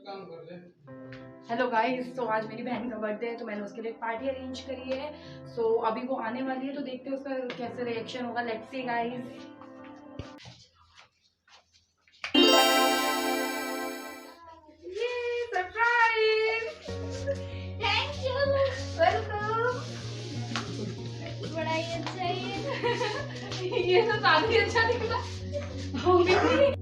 Hello guys, तो आज मेरी बहन का बर्थडे है तो मैंने उसके लिए पार्टी अरेंज करी है। सो अभी वो आने वाली है तो देखते हैं उसका कैसे रिएक्शन होगा। Let's see guys. ये सरप्राइज। Thank you, welcome. बड़ा ही अच्छा है। ये तो काफी अच्छा निकला। होगी